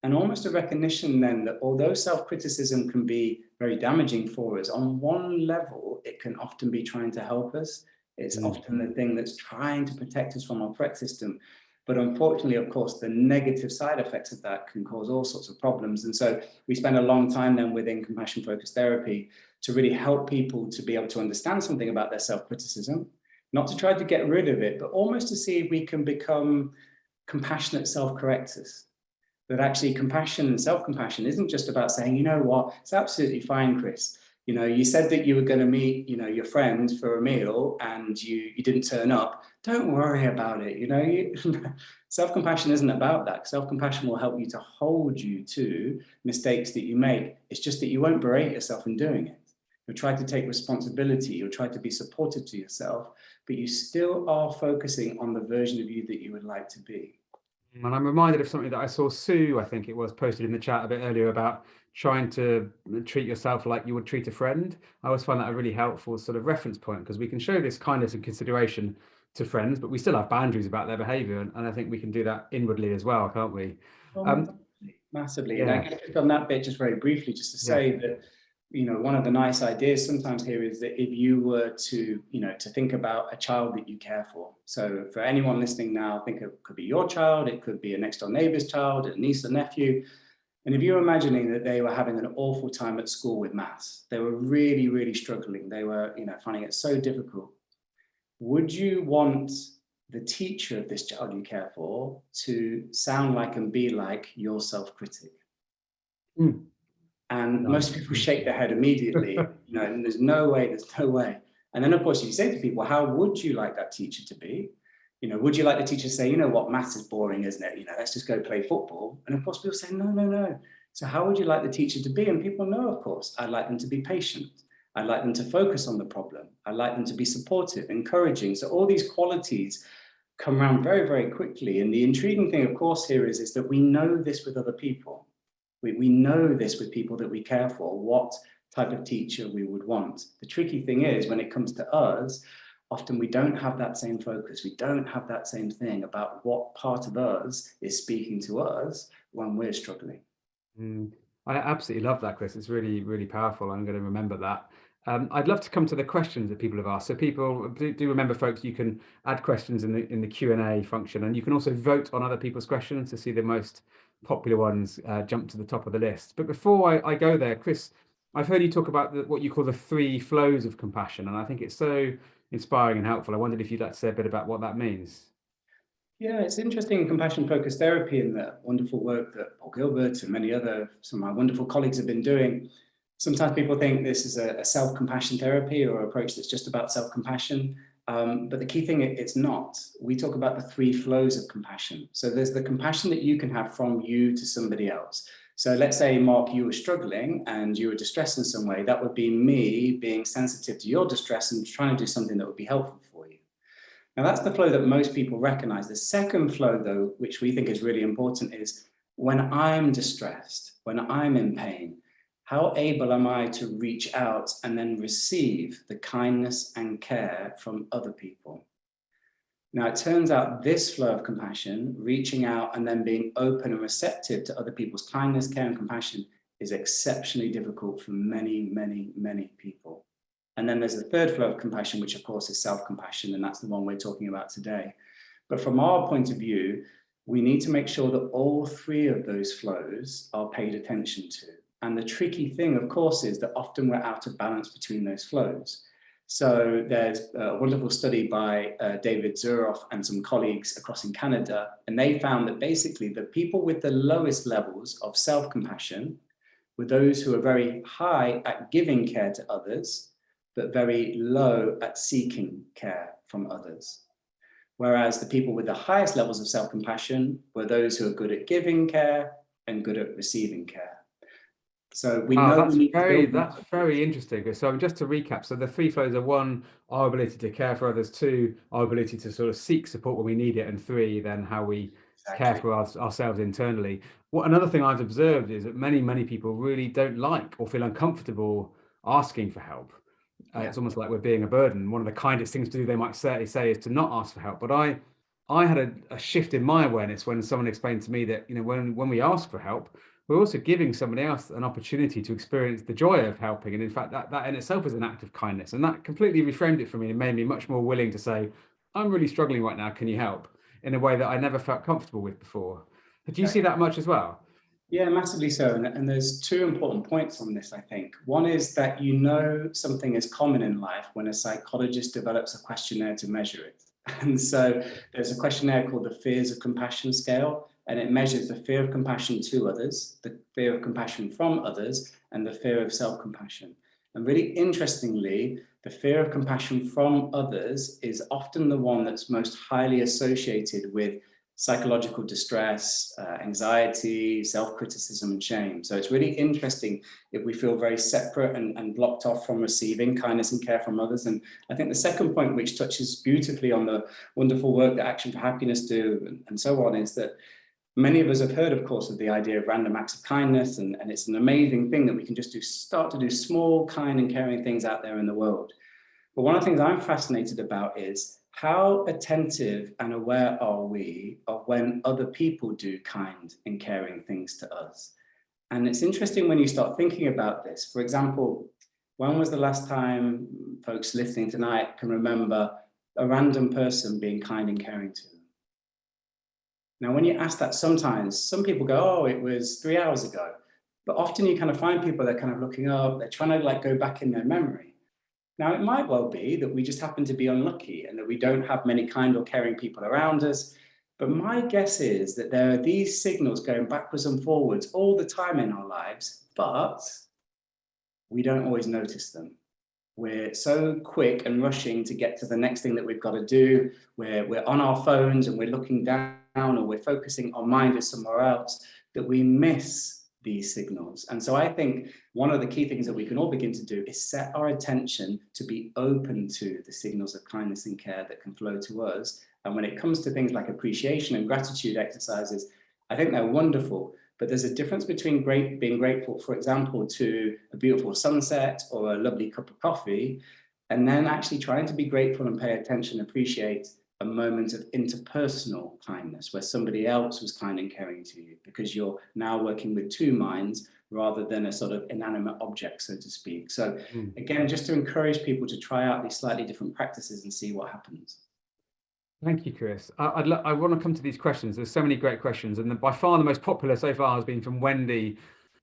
And almost a recognition then that although self-criticism can be very damaging for us, on one level, it can often be trying to help us. It's often the thing that's trying to protect us from our threat system. But unfortunately, of course, the negative side effects of that can cause all sorts of problems. And so we spend a long time then within compassion-focused therapy to really help people to be able to understand something about their self-criticism, not to try to get rid of it, but almost to see if we can become compassionate self-correctors. That actually compassion and self-compassion isn't just about saying, you know what, it's absolutely fine, Chris. You said that you were going to meet, your friend for a meal and you didn't turn up. Don't worry about it. Self-compassion isn't about that. Self-compassion will help you to hold you to mistakes that you make. It's just that you won't berate yourself in doing it. You'll try to take responsibility. You'll try to be supportive to yourself, but you still are focusing on the version of you that you would like to be. And I'm reminded of something that I saw Sue, I think it was, posted in the chat a bit earlier about trying to treat yourself like you would treat a friend. I always find that a really helpful sort of reference point, because we can show this kindness and consideration to friends, but we still have boundaries about their behavior. And I think we can do that inwardly as well, can't we? Massively. Yeah. And I guess on that bit, just very briefly, just to say that, one of the nice ideas sometimes here is that if you were to, to think about a child that you care for. So for anyone listening now, think it could be your child, it could be a next door neighbor's child, a niece or nephew. And if you're imagining that they were having an awful time at school with maths, they were really, really struggling. They were, finding it so difficult. Would you want the teacher of this child you care for to sound like and be like your self-critic? And most people shake their head immediately, and there's no way. And then, of course, you say to people, how would you like that teacher to be? You know, would you like the teacher to say, you know what, maths is boring, isn't it? You know, let's just go play football. And of course, people say, no, no, no. So how would you like the teacher to be? And people know, of course, I'd like them to be patient. I'd like them to focus on the problem. I'd like them to be supportive, encouraging. So all these qualities come around very, very quickly. And the intriguing thing, of course, here is that we know this with other people. We know this with people that we care for, what type of teacher we would want. The tricky thing is when it comes to us, often we don't have that same focus. We don't have that same thing about what part of us is speaking to us when we're struggling. I absolutely love that, Chris. It's really, really powerful. I'm going to remember that. I'd love to come to the questions that people have asked. So people do remember, folks, you can add questions in the Q&A function, and you can also vote on other people's questions to see the most popular ones jump to the top of the list. But before I go there, Chris, I've heard you talk about what you call the 3 flows of compassion, and I think it's so inspiring and helpful. I wondered if you'd like to say a bit about what that means. Yeah, it's interesting in compassion-focused therapy and the wonderful work that Paul Gilbert and some of my wonderful colleagues have been doing. Sometimes people think this is a self-compassion therapy or approach that's just about self-compassion. But the key thing, it's not. We talk about the 3 flows of compassion. So there's the compassion that you can have from you to somebody else. So let's say, Mark, you were struggling and you were distressed in some way. That would be me being sensitive to your distress and trying to do something that would be helpful for you. Now, that's the flow that most people recognize. The second flow, though, which we think is really important, is when I'm distressed, when I'm in pain, how able am I to reach out and then receive the kindness and care from other people? Now, it turns out this flow of compassion, reaching out and then being open and receptive to other people's kindness, care, and compassion, is exceptionally difficult for many, many, many people. And then there's the third flow of compassion, which of course is self-compassion, and that's the one we're talking about today. But from our point of view, we need to make sure that all 3 of those flows are paid attention to. And the tricky thing, of course, is that often we're out of balance between those flows. So there's a wonderful study by David Zuroff and some colleagues across in Canada, and they found that basically the people with the lowest levels of self-compassion were those who are very high at giving care to others, but very low at seeking care from others. Whereas the people with the highest levels of self-compassion were those who are good at giving care and good at receiving care. So we know That's we need to build. that's very interesting. So just to recap, so the 3 flows are: 1, our ability to care for others; 2, our ability to sort of seek support when we need it; and 3, then how we care for ourselves internally. Another thing I've observed is that many people really don't like or feel uncomfortable asking for help. It's almost like we're being a burden. One of the kindest things to do, they might say is to not ask for help. But I had a shift in my awareness when someone explained to me that, you know, when we ask for help, we're also giving somebody else an opportunity to experience the joy of helping. And in fact, that in itself is an act of kindness. And that completely reframed it for me and made me much more willing to say, I'm really struggling right now. Can you help? In a way that I never felt comfortable with before. Do you see that much as well? Yeah, massively so. And there's 2 important points on this, I think. One is that you know something is common in life when a psychologist develops a questionnaire to measure it. And so there's a questionnaire called the Fears of Compassion Scale, and it measures the fear of compassion to others, the fear of compassion from others, and the fear of self-compassion. And really interestingly, the fear of compassion from others is often the one that's most highly associated with psychological distress, anxiety, self-criticism, and shame. So it's really interesting if we feel very separate and blocked off from receiving kindness and care from others. And I think the second point, which touches beautifully on the wonderful work that Action for Happiness do and so on, is that many of us have heard, of course, of the idea of random acts of kindness, and it's an amazing thing that we can just start to do small, kind, and caring things out there in the world. But one of the things I'm fascinated about is how attentive and aware are we of when other people do kind and caring things to us? And it's interesting when you start thinking about this. For example, when was the last time folks listening tonight can remember a random person being kind and caring to them? Now, when you ask that, sometimes some people go, oh, it was 3 hours ago. But often you kind of find people, they're kind of looking up, they're trying to like go back in their memory. Now, it might well be that we just happen to be unlucky and that we don't have many kind or caring people around us. But my guess is that there are these signals going backwards and forwards all the time in our lives, but we don't always notice them. We're so quick and rushing to get to the next thing that we've got to do. We're on our phones and we're looking down, or we're focusing, our mind is somewhere else, that we miss these signals. And so I think one of the key things that we can all begin to do is set our attention to be open to the signals of kindness and care that can flow to us. And when it comes to things like appreciation and gratitude exercises, I think they're wonderful. But there's a difference between being grateful, for example, to a beautiful sunset or a lovely cup of coffee, and then actually trying to be grateful and pay attention, appreciate a moment of interpersonal kindness where somebody else was kind and caring to you, because you're now working with two minds rather than a sort of inanimate object, so to speak. So again, just to encourage people to try out these slightly different practices and see what happens. Thank you, Chris. I want to come to these questions. There's so many great questions, and by far the most popular so far has been from Wendy,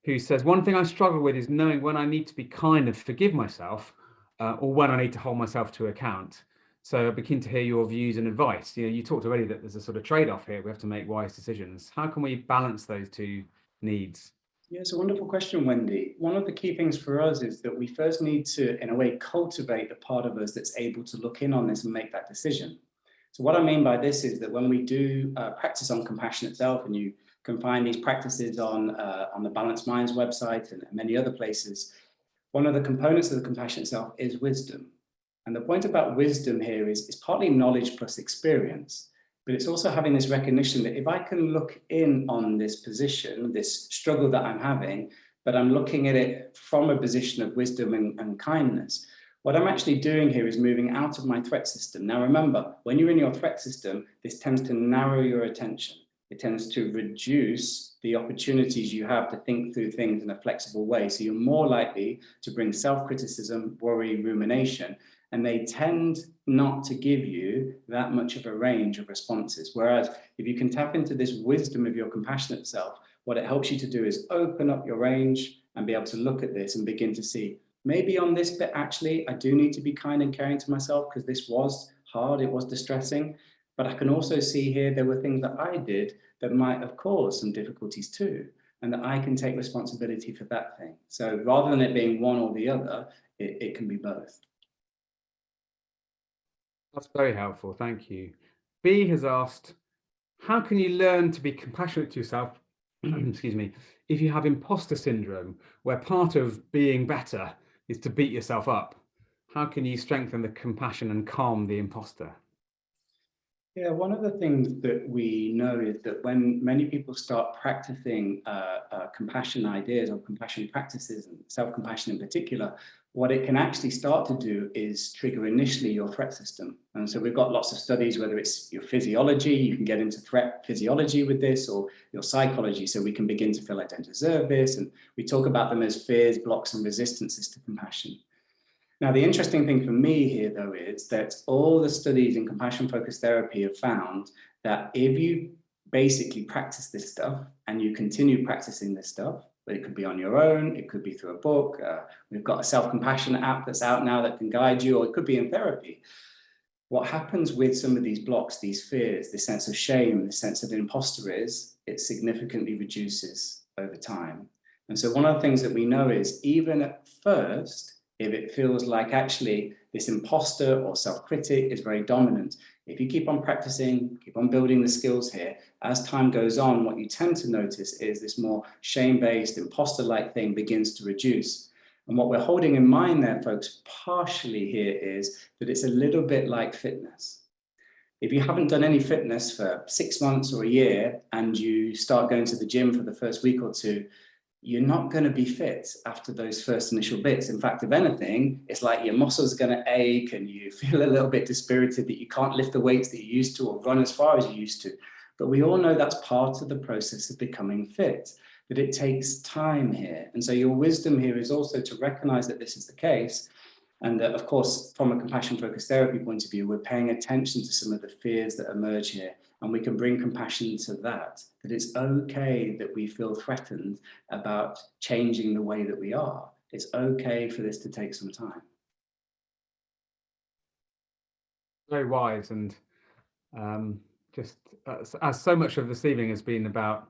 who says, one thing I struggle with is knowing when I need to be kind and forgive myself, or when I need to hold myself to account. So I'd be keen to hear your views and advice. You talked already that there's a sort of trade-off here. We have to make wise decisions. How can we balance those two needs? Yeah, it's a wonderful question, Wendy. One of the key things for us is that we first need to, in a way, cultivate the part of us that's able to look in on this and make that decision. So what I mean by this is that when we do practice on compassion itself, and you can find these practices on the Balanced Minds website and many other places, one of the components of the compassion itself is wisdom. And the point about wisdom here is partly knowledge plus experience, but it's also having this recognition that if I can look in on this position, this struggle that I'm having, but I'm looking at it from a position of wisdom and kindness, what I'm actually doing here is moving out of my threat system. Now, remember, when you're in your threat system, this tends to narrow your attention. It tends to reduce the opportunities you have to think through things in a flexible way. So you're more likely to bring self-criticism, worry, rumination, and they tend not to give you that much of a range of responses. Whereas if you can tap into this wisdom of your compassionate self, what it helps you to do is open up your range and be able to look at this and begin to see, maybe on this bit, actually, I do need to be kind and caring to myself because this was hard, it was distressing. But I can also see here there were things that I did that might have caused some difficulties too, and that I can take responsibility for that thing. So rather than it being one or the other, it can be both. That's very helpful. Thank you. B has asked, how can you learn to be compassionate to yourself, excuse me, if you have imposter syndrome, where part of being better is to beat yourself up? How can you strengthen the compassion and calm the imposter? Yeah, one of the things that we know is that when many people start practicing compassion ideas or compassion practices, and self-compassion in particular, what it can actually start to do is trigger initially your threat system. And so we've got lots of studies, whether it's your physiology, you can get into threat physiology with this, or your psychology, so we can begin to feel I don't deserve this. And we talk about them as fears, blocks, and resistances to compassion. Now, the interesting thing for me here, though, is that all the studies in compassion-focused therapy have found that if you basically practice this stuff and you continue practicing this stuff, but it could be on your own, it could be through a book, we've got a self-compassion app that's out now that can guide you, or it could be in therapy. What happens with some of these blocks, these fears, this sense of shame, this sense of imposter is, it significantly reduces over time. And so one of the things that we know is, even at first, if it feels like actually this imposter or self-critic is very dominant, if you keep on practicing, keep on building the skills here, as time goes on, what you tend to notice is this more shame-based, imposter-like thing begins to reduce. And what we're holding in mind there, folks, partially here is that it's a little bit like fitness. If you haven't done any fitness for 6 months or a year and you start going to the gym for the first week or two, you're not going to be fit after those first initial bits. In fact, if anything, it's like your muscles are going to ache and you feel a little bit dispirited that you can't lift the weights that you used to or run as far as you used to. But we all know that's part of the process of becoming fit, that it takes time here. And so your wisdom here is also to recognize that this is the case. And that, of course, from a compassion-focused therapy point of view, we're paying attention to some of the fears that emerge here. And we can bring compassion to that it's okay that we feel threatened about changing the way that we are. It's okay for this to take some time. Very wise. And just as so much of this evening has been about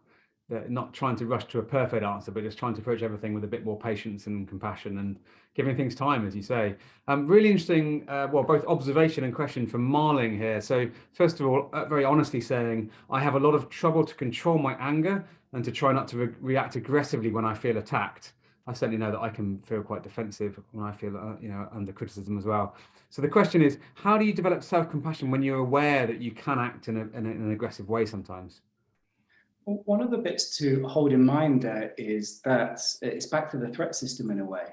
not trying to rush to a perfect answer, but just trying to approach everything with a bit more patience and compassion and giving things time, as you say. Really interesting, well, both observation and question from Marling here. So first of all, very honestly saying, I have a lot of trouble to control my anger and to try not to react aggressively when I feel attacked. I certainly know that I can feel quite defensive when I feel, under criticism as well. So the question is, how do you develop self-compassion when you're aware that you can act in an aggressive way sometimes? One of the bits to hold in mind there is that it's back to the threat system in a way.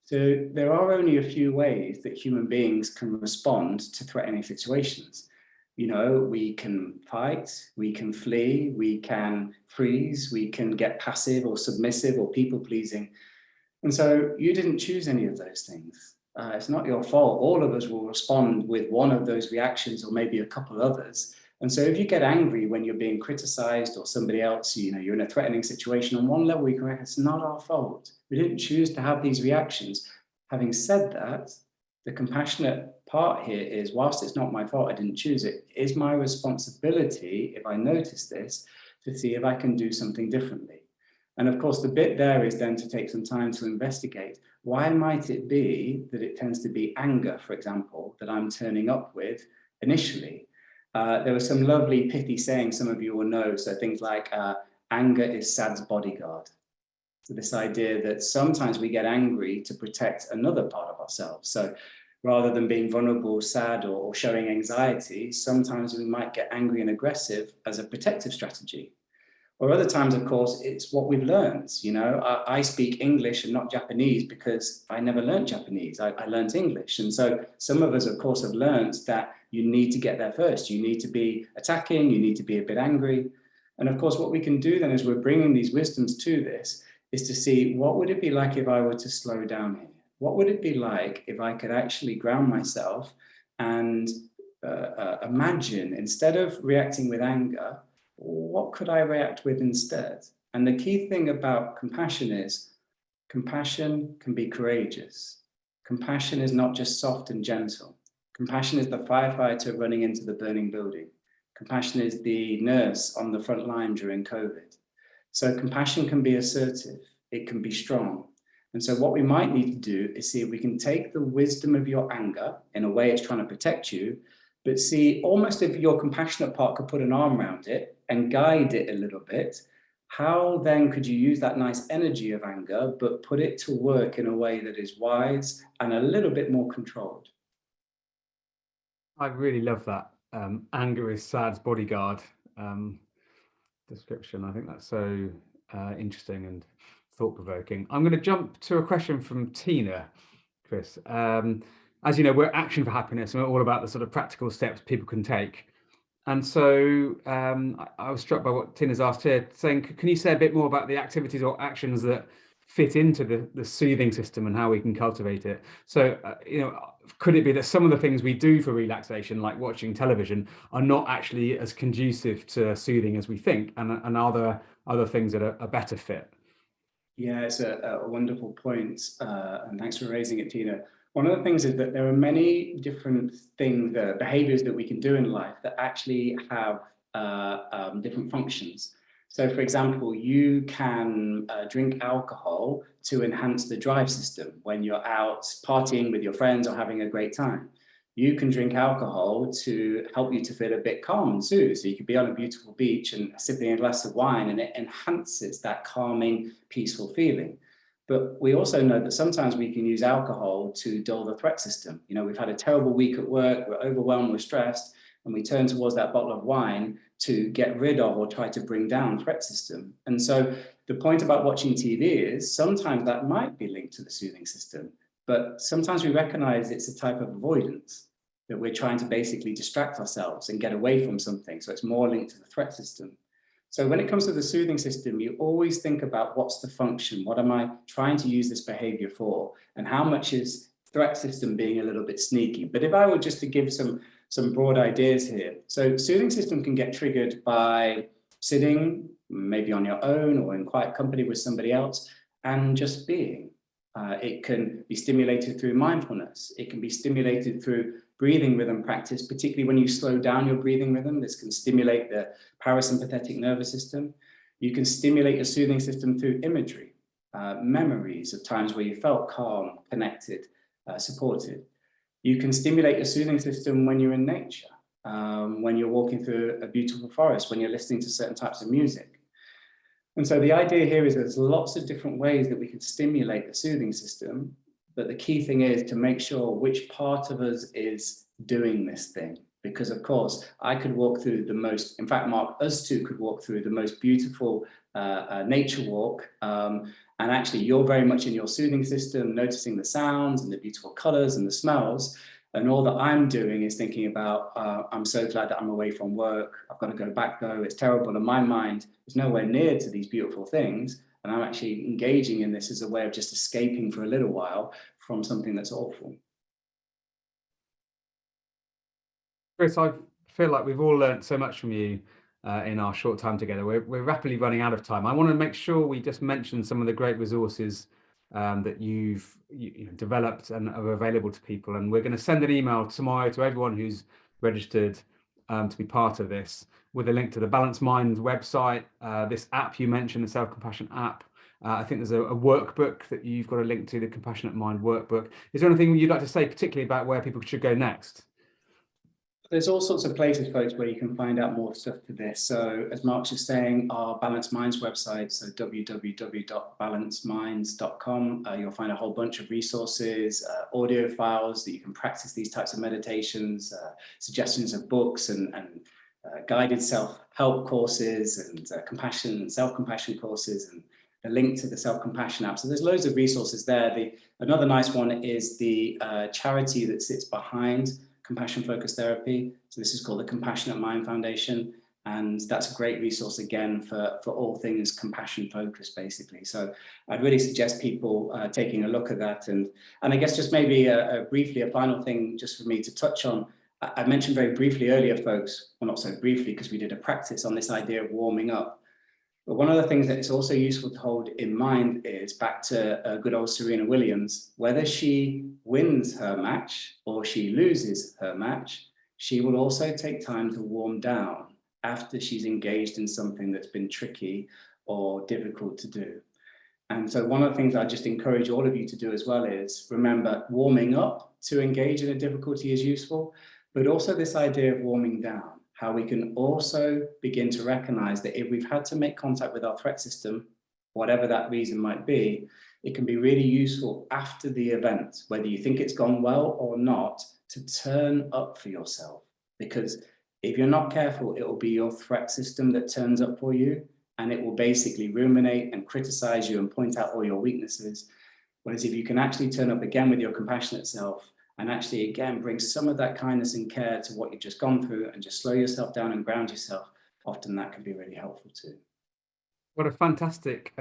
So there are only a few ways that human beings can respond to threatening situations. We can fight, we can flee, we can freeze, we can get passive or submissive or people-pleasing. And so you didn't choose any of those things. It's not your fault. All of us will respond with one of those reactions or maybe a couple others. And so if you get angry when you're being criticized or somebody else, you're in a threatening situation, on one level, you can reckon it's not our fault. We didn't choose to have these reactions. Having said that, the compassionate part here is, whilst it's not my fault, I didn't choose it, it's my responsibility, if I notice this, to see if I can do something differently. And of course, the bit there is then to take some time to investigate. Why might it be that it tends to be anger, for example, that I'm turning up with initially? There was some lovely pithy saying some of you will know. So things like anger is sad's bodyguard. So this idea that sometimes we get angry to protect another part of ourselves. So rather than being vulnerable, sad, or showing anxiety, sometimes we might get angry and aggressive as a protective strategy. Or other times, of course, it's what we've learned. I speak English and not Japanese because I never learned Japanese. I learned English. And so some of us, of course, have learned that you need to get there first. You need to be attacking. You need to be a bit angry. And of course, what we can do then as we're bringing these wisdoms to this is to see, what would it be like if I were to slow down here? What would it be like if I could actually ground myself and imagine, instead of reacting with anger, what could I react with instead? And the key thing about compassion is, compassion can be courageous. Compassion is not just soft and gentle. Compassion is the firefighter running into the burning building. Compassion is the nurse on the front line during COVID. So compassion can be assertive. It can be strong. And so what we might need to do is see if we can take the wisdom of your anger, in a way it's trying to protect you, but see, almost if your compassionate part could put an arm around it and guide it a little bit, how then could you use that nice energy of anger, but put it to work in a way that is wise and a little bit more controlled? I really love that. Anger is sad's bodyguard description. I think that's so interesting and thought-provoking. I'm going to jump to a question from Tina, Chris. As you know, we're Action for Happiness, and we're all about the sort of practical steps people can take. And so I was struck by what Tina's asked here, saying, can you say a bit more about the activities or actions that fit into the soothing system and how we can cultivate it? So, could it be that some of the things we do for relaxation, like watching television, are not actually as conducive to soothing as we think? And are there other things that are a better fit? Yeah, it's a wonderful point, and thanks for raising it, Tina. One of the things is that there are many different things, behaviors that we can do in life that actually have different functions. So, for example, you can drink alcohol to enhance the drive system when you're out partying with your friends or having a great time. You can drink alcohol to help you to feel a bit calm too. So you could be on a beautiful beach and sipping a glass of wine, and it enhances that calming, peaceful feeling. But we also know that sometimes we can use alcohol to dull the threat system. We've had a terrible week at work, we're overwhelmed, we're stressed, and we turn towards that bottle of wine to get rid of or try to bring down the threat system. And so the point about watching TV is sometimes that might be linked to the soothing system, but sometimes we recognize it's a type of avoidance, that we're trying to basically distract ourselves and get away from something. So it's more linked to the threat system. So when it comes to the soothing system, you always think about what's the function, what am I trying to use this behavior for, and how much is threat system being a little bit sneaky. But if I were just to give some broad ideas here, so soothing system can get triggered by sitting maybe on your own or in quiet company with somebody else and just being. It can be stimulated through mindfulness. It can be stimulated through breathing rhythm practice, particularly when you slow down your breathing rhythm. This can stimulate the parasympathetic nervous system. You can stimulate your soothing system through imagery, memories of times where you felt calm, connected, supported. You can stimulate your soothing system when you're in nature, when you're walking through a beautiful forest, when you're listening to certain types of music. And so the idea here is there's lots of different ways that we can stimulate the soothing system, but the key thing is to make sure which part of us is doing this thing. Because of course, I could walk through the most, in fact, Mark, us two could walk through the most beautiful nature walk. And actually you're very much in your soothing system, noticing the sounds and the beautiful colors and the smells. And all that I'm doing is thinking about, I'm so glad that I'm away from work. I've got to go back though, it's terrible. And my mind is nowhere near to these beautiful things. And I'm actually engaging in this as a way of just escaping for a little while from something that's awful. Chris, I feel like we've all learned so much from you in our short time together. We're rapidly running out of time. I want to make sure we just mention some of the great resources that you've developed and are available to people. And we're going to send an email tomorrow to everyone who's registered to be part of this, with a link to the Balanced Mind website, this app you mentioned, the Self-Compassion app. I think there's a workbook that you've got a link to, the Compassionate Mind workbook. Is there anything you'd like to say particularly about where people should go next? There's all sorts of places, folks, where you can find out more stuff to this. So as Mark's just saying, our Balanced Minds website, so www.balancedminds.com, you'll find a whole bunch of resources, audio files that you can practice these types of meditations, suggestions of books and guided self-help courses and compassion and self-compassion courses, and a link to the Self-Compassion app. So there's loads of resources there. Another nice one is the charity that sits behind compassion focused therapy. So this is called the Compassionate Mind Foundation. And that's a great resource again for all things compassion focused, basically. So I'd really suggest people taking a look at that. And I guess just maybe briefly, a final thing just for me to touch on. I mentioned very briefly earlier, folks, well, not so briefly because we did a practice on this idea of warming up. But one of the things that it's also useful to hold in mind is back to good old Serena Williams, whether she wins her match or she loses her match, she will also take time to warm down after she's engaged in something that's been tricky or difficult to do. And so one of the things I just encourage all of you to do as well is remember, warming up to engage in a difficulty is useful, but also this idea of warming down. How we can also begin to recognize that if we've had to make contact with our threat system, whatever that reason might be, it can be really useful after the event, whether you think it's gone well or not, to turn up for yourself. Because if you're not careful, it will be your threat system that turns up for you, and it will basically ruminate and criticize you and point out all your weaknesses. Whereas if you can actually turn up again with your compassionate self, and actually, again, bring some of that kindness and care to what you've just gone through and just slow yourself down and ground yourself, often that can be really helpful too. What a fantastic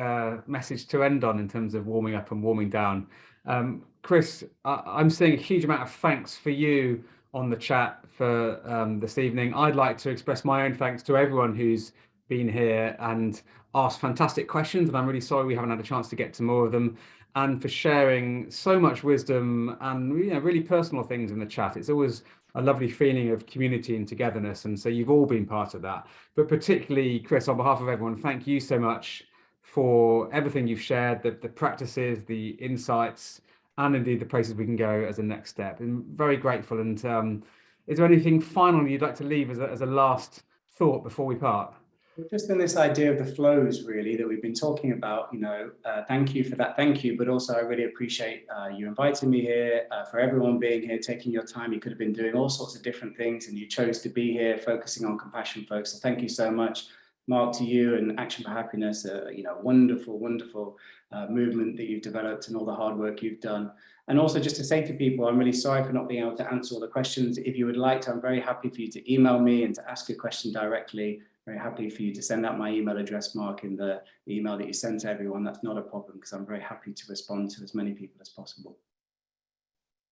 message to end on in terms of warming up and warming down. Chris, I'm seeing a huge amount of thanks for you on the chat for this evening. I'd like to express my own thanks to everyone who's been here and asked fantastic questions, and I'm really sorry we haven't had a chance to get to more of them, and for sharing so much wisdom and really personal things in the chat. It's always a lovely feeling of community and togetherness, and so you've all been part of that. But particularly, Chris, on behalf of everyone, thank you so much for everything you've shared, the practices, the insights, and indeed the places we can go as a next step. I'm very grateful. And is there anything final you'd like to leave as a last thought before we part? Just in this idea of the flows, really, that we've been talking about, thank you for that. Thank you. But also, I really appreciate you inviting me here, for everyone being here, taking your time. You could have been doing all sorts of different things, and you chose to be here focusing on compassion, folks. So thank you so much, Mark, to you and Action for Happiness. Wonderful, wonderful movement that you've developed and all the hard work you've done. And also just to say to people, I'm really sorry for not being able to answer all the questions. If you would like to, I'm very happy for you to email me and to ask a question directly. Very happy for you to send out my email address, Mark, in the email that you send to everyone. That's not a problem, because I'm very happy to respond to as many people as possible.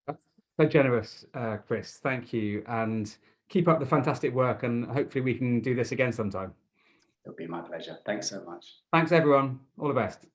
That's so generous, Chris. Thank you. And keep up the fantastic work, and hopefully we can do this again sometime. It'll be my pleasure. Thanks so much. Thanks, everyone. All the best.